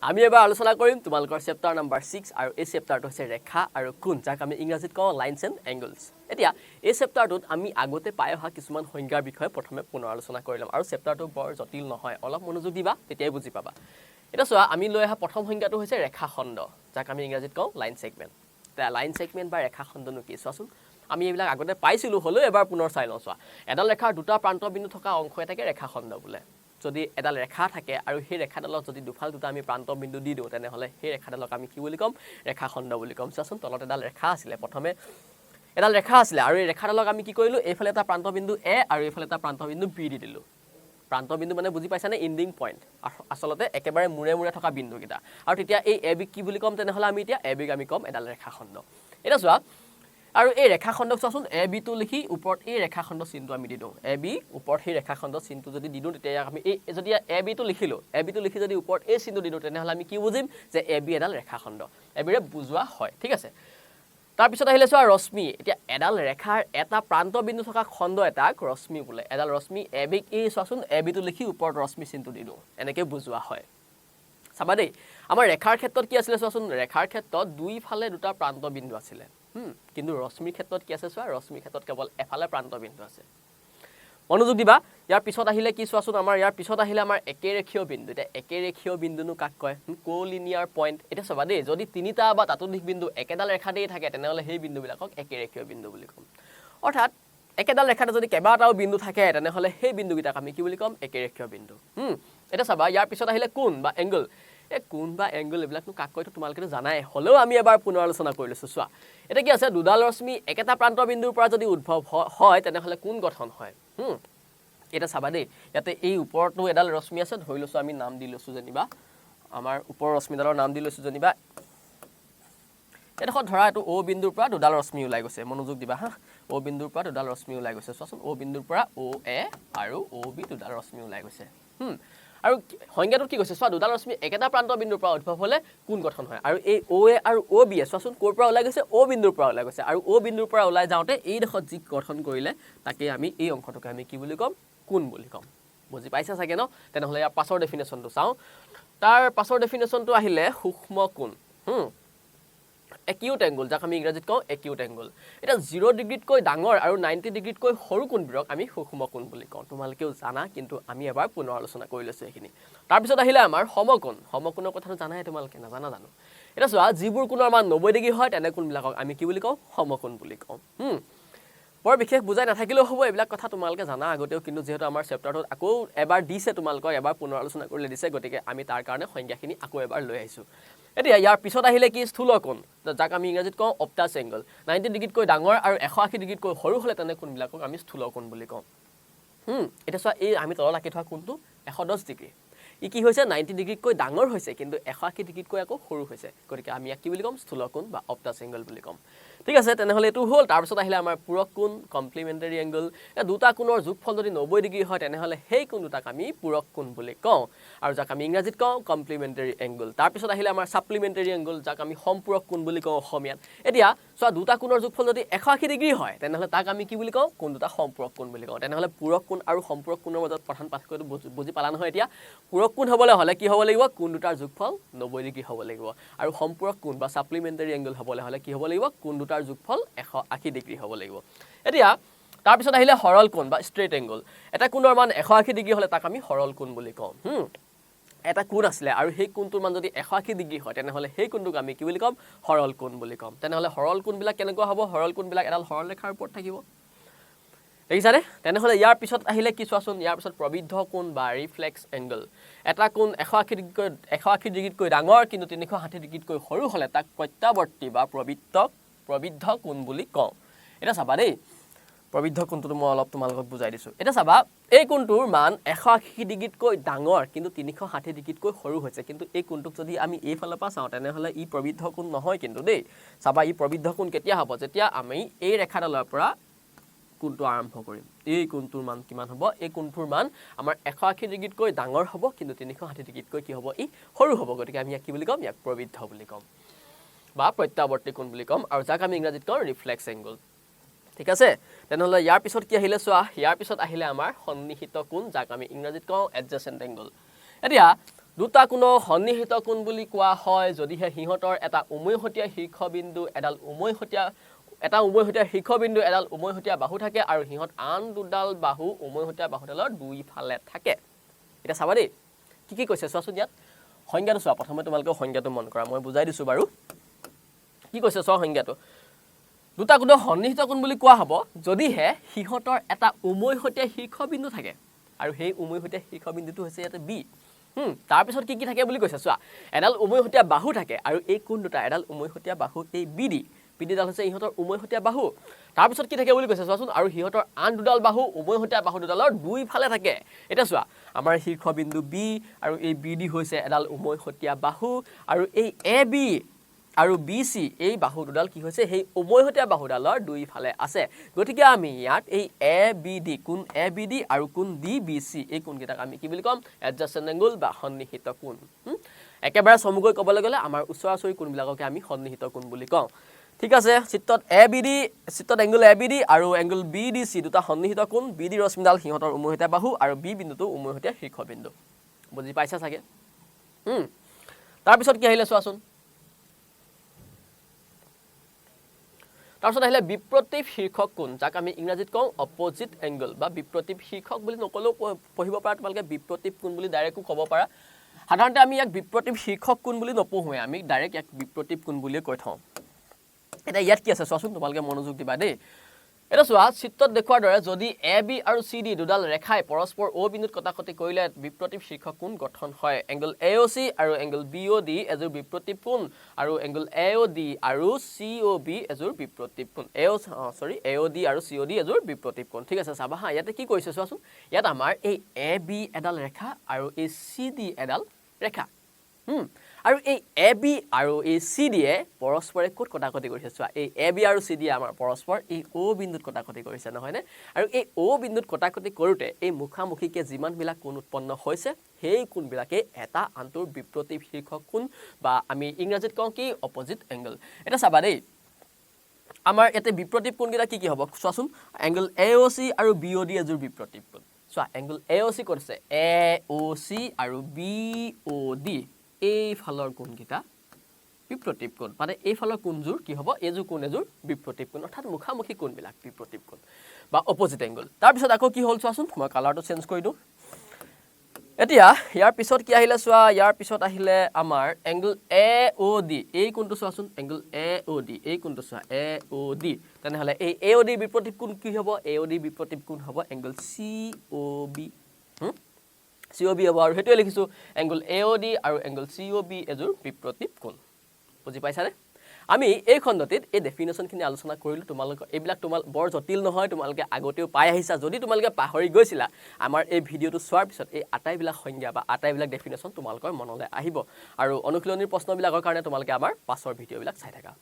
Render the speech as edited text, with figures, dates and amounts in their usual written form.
আমি এবাৰ আলোচনা কৰিম তোমালোকৰ চেপ্টাৰ নাম্বাৰ 6 আৰু এই চেপ্টাৰটো হৈছে ৰেখা আৰু কোণ যাক আমি ইংৰাজীত কওঁ লাইনছ এণ্ড এংগলছ এতিয়া এই চেপ্টাৰটোত আমি আগতে পাই অহা কিছুমান সংজ্ঞাৰ বিষয়ে প্ৰথমে পুনৰ আলোচনা কৰি ল'ম আৰু চেপ্টাৰটো বৰ জটিল নহয় অলপ মনোযোগ দিবা তেতিয়াই বুজি পাবা এটা চোৱা আমি লৈ অহা প্ৰথম সংজ্ঞাটো হৈছে ৰেখাখণ্ড যাক আমি ইংৰাজীত কওঁ লাইন সেগমেন্ট তা লাইন সেগমেন্ট বা ৰেখাখণ্ডনো কি চোৱাচোন আমি এইবিলাক আগতে পাইছিলো হলো এবাৰ পুনৰ চাই লওঁ চোৱা এডাল ৰেখাৰ দুটা প্ৰান্ত বিন্দু থকা অংশ এটাকে ৰেখাখণ্ড বোলে যদি এডাল ৰেখা থাকে আৰু সেই ৰেখাডালত যদি দুফাল দুটা আমি প্ৰান্ত বিন্দু দি দিওঁ তেনেহলে সেই ৰেখাডালক আমি কি বুলি কম ৰেখাখণ্ড বুলি কম চাচোন তলত এডাল ৰেখা আছিল প্ৰথমে এডাল ৰেখা আছিল আৰু এই ৰেখাডালক আমি কি কৰিলো এইফালে এটা প্ৰান্ত বিন্দু এ আৰু এইফালে এটা প্ৰান্ত বিন্দু বি দি দিলো প্ৰান্ত বিন্দু মানে বুজি পাইছানে এন্ডিং পইণ্ট আসলতে একেবাৰে মুৰে মুৰে থকা বিন্দু কিটা আৰু তেতিয়া এই এ বি কি বুলি কম তেনেহলে আমি এতিয়া এ বি আমি কম এডাল ৰেখাখণ্ড এটা চোৱা আৰু এই ৰেখাখণ্ডক চাচোন এ বি টো লিখি ওপৰত এই ৰেখাখণ্ড চিনটো আমি দি দিওঁ এ বি ওপৰত এই ৰেখাখণ্ড চিনটো যদি দি দিওঁ তেতিয়া আমি এই যদি এ বি টো লিখিলো এ বি টো লিখি যদি ওপৰত এই চিনটো দি দিওঁ তেনেহলে আমি কি বুজিম যে এ বি এডাল ৰেখাখণ্ড এ বিৰে বুজোৱা হয় ঠিক আছে তাৰ পিছত আহিলে চোৱা ৰশ্মি এতিয়া এডাল ৰেখাৰ এটা প্ৰান্ত বিন্দু থকা খণ্ড এটাক ৰশ্মি বোলে এডাল ৰশ্মি এ বি এই চোৱাচোন এ বি টো লিখি ওপৰত ৰশ্মি চিনটো দি দিওঁ এনেকৈ বুজোৱা হয় চাবা দেই আমাৰ ৰেখাৰ ক্ষেত্ৰত কি আছিল চোৱাচোন ৰেখাৰ ক্ষেত্ৰত দুইফালে দুটা প্ৰান্ত বিন্দু আছিল কিন্তু ৰশ্মিৰ ক্ষেত্ৰত কি আছে চোৱা ৰশ্মিৰ ক্ষেত্ৰত কেৱল এফালে প্ৰান্ত বিন্দু আছে মনোযোগ দিবা ইয়াৰ পিছত আহিলে কি চোৱাচোন আমাৰ ইয়াৰ পিছত আহিলে আমাৰ একেৰেখীয় বিন্দু এটা একেৰেখীয় বিন্দুনো কাক কয় কোলিনিয়াৰ পইণ্ট এটা চাবা দেই যদি তিনিটা বা তাতোধিক বিন্দু একেডাল ৰেখা দেই থাকে তেনেহলে সেই বিন্দুবিলাকক একেৰেখীয় বিন্দু বুলি কম অৰ্থাৎ একেডাল ৰেখাতে যদি কেইবাটাও বিন্দু থাকে তেনেহলে সেই বিন্দুকেইটাক আমি কি বুলি কম একেৰেখীয় বিন্দু এটা চাবা ইয়াৰ পিছত আহিলে কোণ বা এংগল এই কোণ বা এংগল এইবিলাকনো কাক কয় তোমালোকে জানাই হলেও আমি এবাৰ পুনৰ আলোচনা কৰি লৈছো চোৱা এটা কি আছে দুডাল ৰশ্মি একেটা প্ৰান্ত বিন্দুৰ পৰা যদি উদ্ভৱ হয় তেনেহলে কোণ গঠন হয় এটা চাবা দেই ইয়াতে এই ওপৰটো এডাল ৰশ্মি আছে ধৰি লৈছো আমি নাম দি লৈছো যেনিবা আমাৰ ওপৰৰ ৰশ্মিডালৰ নাম দি লৈছো যেনিবা এডোখৰ ধৰা এইটো অ বিন্দুৰ পৰা দুডাল ৰশ্মি ওলাই গৈছে মনোযোগ দিবা হা অ বিন্দুৰ পৰা দুডাল ৰশ্মি ওলাই গৈছে চোৱাচোন অ বিন্দুৰ পৰা অ এ আৰু অ বি দুডাল ৰশ্মি ওলাই গৈছে আৰু সংজ্ঞাটো কি কৈছে চোৱা দুডাল ৰশ্মি একেটা প্ৰান্ত বিন্দুৰ পৰা উদ্ভৱ হলে কোণ গঠন হয় আৰু এই অ এ আৰু অ বি চোৱাচোন ক'ৰ পৰা ওলাই গৈছে অ বিন্দুৰ পৰা ওলাই গৈছে আৰু অ বিন্দুৰ পৰা ওলাই যাওঁতে এই ডোখৰত যি গঠন কৰিলে তাকে আমি এই অংশটোকে আমি কি বুলি ক'ম কোণ বুলি ক'ম বুজি পাইছা চাগে ন তেনেহলে ইয়াৰ পাছৰ ডেফিনেশ্যনটো চাওঁ তাৰ পাছৰ ডেফিনেশ্যনটো আহিলে সূক্ষ্ম কোণ একিউট এংগল যাক আমি ইংৰাজীত কওঁ একিউট এংগল এটা 0 ডিগ্ৰীতকৈ ডাঙৰ আৰু 90 ডিগ্ৰীতকৈ সৰু কোণবোৰক আমি সূক্ষ্ম কোণ বুলি কওঁ তোমালোকেও জানা কিন্তু আমি এবাৰ পুনৰ আলোচনা কৰি লৈছো এইখিনি তাৰ পিছত আহিলে আমাৰ সমকোণৰ কথাটো জানাই তোমালোকে নাজানা জানো এটা চোৱা যিবোৰ কোণৰ মান 90 ডিগ্ৰী হয় তেনে কোণবিলাকক আমি কি বুলি কওঁ সমকোণ বুলি কওঁ বৰ বিশেষ বুজাই নাথাকিলেও হ'ব এইবিলাক কথা তোমালোকে জানা আগতেও কিন্তু যেহেতু আমাৰ চেপ্টাৰটোত আকৌ এবাৰ দিছে তোমালোকক এবাৰ পুনৰ আলোচনা কৰিলে দিছে গতিকে আমি তাৰ কাৰণে সংজ্ঞাখিনি আকৌ এবাৰ লৈ আহিছো এতিয়া ইয়াৰ পিছত আহিলে কি স্থূল কোণ যাক আমি ইংৰাজীত কওঁ অবটাছ এংগল 90 ডিগ্ৰীতকৈ ডাঙৰ আৰু 180 ডিগ্ৰীতকৈ সৰু হলে তেনে কোণবিলাকক আমি স্থূল কোণ বুলি কওঁ এটা চোৱা এই আমি তলত আঁকি থোৱা কোণটো 110 ডিগ্ৰী ই কি হৈছে 90 ডিগ্ৰীতকৈ ডাঙৰ হৈছে কিন্তু 180 ডিগ্ৰীতকৈ আকৌ সৰু হৈছে গতিকে আমি ইয়াক কি বুলি ক'ম স্থূল কোণ বা অবটাছ এংগল বুলি ক'ম ঠিক আছে তেনেহলে এটো হল তাৰ পিছত আহিলে আমাৰ পূৰক কোণ কমপ্লিমেন্টাৰী এংগল এই দুটা কোণৰ যোগফল যদি 90 ডিগ্ৰী হয় তেনেহলে সেই কোণ দুটাক আমি পূৰক কোণ বুলি কওঁ আৰু যাক আমি ইংৰাজীত কওঁ কমপ্লিমেন্টাৰী এংগল তাৰ পিছত আহিলে আমাৰ সাপ্লিমেন্টাৰী এংগল যাক আমি সম্পূৰক কোণ বুলি কওঁ অসমীয়াত এতিয়া চোৱা দুটা কোণৰ যোগফল যদি 180 ডিগ্ৰী হয় তেনেহলে তাক আমি কি বুলি কওঁ কোণ দুটা সম্পূৰক কোণ বুলি কওঁ তেনেহলে পূৰক কোণ আৰু সম্পূৰক কোণৰ মাজত প্ৰধান পাৰ্থক্যটো বুজি পালা নহয় এতিয়া পূৰক কোণ হ'বলৈ হলে কি হ'ব লাগিব কোণ দুটাৰ যোগফল 90 ডিগ্ৰী হ'ব লাগিব আৰু সম্পূৰক কোণ বা সাপ্লিমেন্টাৰী এংগল হ'বলৈ হলে কি হ'ব লাগিব কোণ দুটাৰ যোগফল 180 ডিগ্ৰী হ'ব লাগিব এতিয়া তাৰ পিছত আহিলে সৰল কোণ বা ষ্ট্ৰেট এংগল এটা কোণৰ মান 180 ডিগ্ৰী হলে তাক আমি সৰল কোণ বুলি কওঁ এটা কোণ আছিল আৰু সেই কোণটোৰ মান যদি 180 ডিগ্ৰী হয় তেনেহলে সেই কোণটোক আমি কি বুলি কম সৰল কোণ বুলি কম তেনেহলে সৰল কোণবিলাক কেনেকুৱা হ'ব সৰল কোণবিলাক এডাল সৰল ৰেখাৰ ওপৰত থাকিব দেখিছানে তেনেহলে ইয়াৰ পিছত আহিলে কি চোৱাচোন ইয়াৰ পিছত প্ৰবিদ্ধ কোণ বা ৰিফ্লেক্স এংগল এটা কোণ 180 ডিগ্ৰীতকৈ ডাঙৰ কিন্তু 360 ডিগ্ৰীতকৈ সৰু হলে তাক প্ৰত্যাৱৰ্তী বা প্ৰবিদ্ধ কোণ বুলি কওঁ এটা চাবা দেই প্ৰবিদ্ধ কোণটো মই অলপ তোমালোকক বুজাই দিছো এটা চাবা এই কোণটোৰ মান 180 ডিগ্ৰীতকৈ ডাঙৰ কিন্তু 360 ডিগ্ৰীতকৈ সৰু হৈছে কিন্তু এই কোণটোক যদি আমি এই ফালৰ পৰা চাওঁ তেনেহলে ই প্ৰবিদ্ধ কোণ নহয় কিন্তু দেই চাবা ই প্ৰবিদ্ধ কোণ কেতিয়া হ'ব যেতিয়া আমি এই ৰেখাডালৰ পৰা কোণটো আৰম্ভ কৰিম এই কোণটোৰ মান কিমান হ'ব এই কোণটোৰ মান আমাৰ 180 ডিগ্ৰীতকৈ ডাঙৰ হ'ব কিন্তু 360 ডিগ্ৰীতকৈ কি হ'ব ই সৰু হ'ব গতিকে আমি ইয়াক কি বুলি ক'ম ইয়াক প্ৰবিদ্ধ বুলি ক'ম বা প্ৰত্যাৱৰ্তী কোণ বুলি ক'ম আৰু যাক আমি ইংৰাজীত কওঁ ৰিফ্লেক্স এংগল ঠিক আছে তেনেহলে ইয়াৰ পিছত কি আহিলে চোৱা ইয়াৰ পিছত আহিলে আমাৰ সন্নিহিত কোণ যাক আমি ইংৰাজীত কওঁ এডজেসেন্ট এংগল এতিয়া দুটা কোণৰ সন্নিহিত কোণ বুলি কোৱা হয় যদিহে সিহঁতৰ এটা উমৈহতীয়া শীৰ্ষবিন্দু এডাল উমৈহতীয়া শীৰ্ষবিন্দু এডাল উমৈহতীয়া বাহু থাকে আৰু সিহঁত আন দুডাল বাহু উমৈহতীয়া বাহুডালৰ দুইফালে থাকে এটা চাবা দেই কি কৈছে চোৱাচোন ইয়াত সংজ্ঞাটো চোৱা প্ৰথমে তোমালোকে সংজ্ঞাটো মন কৰা মই বুজাই দিছো বাৰু কি কৈছে চোৱা সংজ্ঞাটো দুটা কোণৰ সন্নিহিত কোণ বুলি কোৱা হ'ব যদিহে সিহঁতৰ এটা উমৈহতীয়া শীৰ্ষবিন্দু থাকে আৰু সেই উমৈহতীয়া শীৰ্ষবিন্দুটো হৈছে ইয়াতে বি তাৰ পিছত কি থাকে বুলি কৈছে চোৱা এডাল উমৈহতীয়া বাহু থাকে আৰু এই কোণ দুটা এডাল উমৈহতীয়া বাহু এই বিডিডাল হৈছে ইহঁতৰ উমৈহতীয়া বাহু তাৰ পিছত কি থাকে বুলি কৈছে চোৱাচোন আৰু সিহঁতৰ আন দুডাল বাহু উমৈহতীয়া বাহু দুডালৰ দুইফালে থাকে এটা চোৱা আমাৰ শীৰ্ষবিন্দু বি আৰু এই বিডি হৈছে এডাল উমৈহতীয়া বাহু আৰু এই এ বি আৰু বি চি এই বাহু দুডাল কি হৈছে সেই উমৈহতীয়া বাহুডালৰ দুইফালে আছে গতিকে আমি ইয়াত এই এ বি ডি কোণ এ বি ডি আৰু কোণ ডি বি চি এই কোণকেইটাক আমি কি বুলি ক'ম এডজাসেন্ট এংগল বা সন্নিহিত কোণ একেবাৰে চমুকৈ ক'বলৈ গ'লে আমাৰ ওচৰা-ওচৰি কোণবিলাককে আমি সন্নিহিত কোণ বুলি কওঁ ঠিক আছে চিত্ৰত এংগল এ বি ডি আৰু এংগল বি ডি চি দুটা সন্নিহিত কোণ বি ডি ৰশ্মিডাল সিহঁতৰ উমৈহতীয়া বাহু আৰু বি বিন্দুটো উমৈহতীয়া শীৰ্ষবিন্দু বুজি পাইছা চাগে তাৰপিছত কি আহিলে চোৱাচোন তাৰপিছত আহিলে বিপ্ৰতীপ শীৰ্ষক কোণ যাক আমি ইংৰাজীত কওঁ অপজিট এংগল বা বিপ্ৰতীপ শীৰ্ষক বুলি নকলেও পঢ়িব পাৰা তোমালোকে বিপ্ৰতীপ কোণ বুলি ডাইৰেক্টও ক'ব পাৰা সাধাৰণতে আমি ইয়াক বিপ্ৰতীপ শীৰ্ষক কোণ বুলি নপঢ়োৱে আমি ডাইৰেক্ট ইয়াক বিপ্ৰতীপ কোণ বুলিয়ে কৈ থওঁ এটা ইয়াত কি আছে চোৱাচোন তোমালোকে মনোযোগ দিবা দেই এটা চোৱা চিত্ৰত দেখুৱাৰ দৰে যদি এ বি আৰু চি ডি দুডাল ৰেখাই পৰস্পৰ অ বিন্দুত কটাকটি কৰিলে বিপ্ৰতীপ শীৰ্ষক কোণ গঠন হয় এংগল এ অ চি আৰু এংগল বি অ ডি এযোৰ বিপ্ৰতীপ কোণ আৰু এংগল এ অ ডি আৰু চি অ বি এযোৰ বিপ্ৰতীপ কোণ এ অ ডি আৰু চি অ ডি এযোৰ বিপ্ৰতীপ কোণ ঠিক আছে চাবা হা ইয়াতে কি কৈছে চোৱাচোন ইয়াত আমাৰ এই এ বি এডাল ৰেখা আৰু এই চি ডি এডাল ৰেখা আৰু এই এ বি আৰু এই চি ডিয়ে পৰস্পৰে ক'ত কটাকটি কৰিছে চোৱা এই এ বি আৰু চি ডিয়ে আমাৰ পৰস্পৰ এই অ বিন্দুত কটাকটি কৰিছে নহয়নে আৰু এই অ বিন্দুত কটাকটি কৰোঁতে এই মুখামুখিকে যিমানবিলাক কোণ উৎপন্ন হৈছে সেই কোণবিলাকে এটা আনটোৰ বিপ্ৰতীপ শীৰ্ষক কোণ বা আমি ইংৰাজীত কওঁ কি অপজিট এংগল এটা চাবা দেই আমাৰ ইয়াতে বিপ্ৰতীপ কোণকেইটা কি হ'ব চোৱাচোন এংগল এ অ চি আৰু বি অ ডি এযোৰ বিপ্ৰতীপ কোণ চোৱা এংগল এ অ চি ক'ত আছে এ অ চি আৰু বি অ ডি এই ফালৰ কোণকেইটা বিপ্ৰতীপ কোণ মানে এই ফালৰ কোণযোৰ কি হ'ব এইযোৰ কোণ এযোৰ বিপ্ৰতীপ কোণ অৰ্থাৎ মুখামুখি কোণবিলাক বিপ্ৰতীপ কোণ বা অপজিট এংগল তাৰপিছত আকৌ কি হ'ল চোৱাচোন মই কালাৰটো চেঞ্জ কৰি দিওঁ এতিয়া ইয়াৰ পিছত কি আহিলে চোৱা ইয়াৰ পিছত আহিলে আমাৰ এংগল এ অ ডি এই কোণটো চোৱাচোন এংগল এ অ ডি এই কোণটো চোৱা এ অ ডি তেনেহ'লে এই এ অ ডি বিপ্ৰতীপ কোণ কি হ'ব এ অ ডি বিপ্ৰতীপ কোণ হ'ব এংগল চি অ বি চি অ বি হ'ব আৰু সেইটোৱে লিখিছোঁ এংগল এ অ ডি আৰু এংগল চি অ বি এযোৰ বিপ্ৰতীপ কোণ বুজি পাইছানে আমি এই খণ্ডটিত এই ডেফিনেশ্যনখিনি আলোচনা কৰিলোঁ তোমালোকৰ এইবিলাক বৰ জটিল নহয় তোমালোকে আগতেও পাই আহিছা যদি তোমালোকে পাহৰি গৈছিলা আমাৰ এই ভিডিঅ'টো চোৱাৰ পিছত এই আটাইবিলাক সংজ্ঞা বা আটাইবিলাক ডেফিনেশ্যন তোমালোকৰ মনলৈ আহিব আৰু অনুশীলনীৰ প্ৰশ্নবিলাকৰ কাৰণে তোমালোকে আমাৰ পাছৰ ভিডিঅ'বিলাক চাই থাকা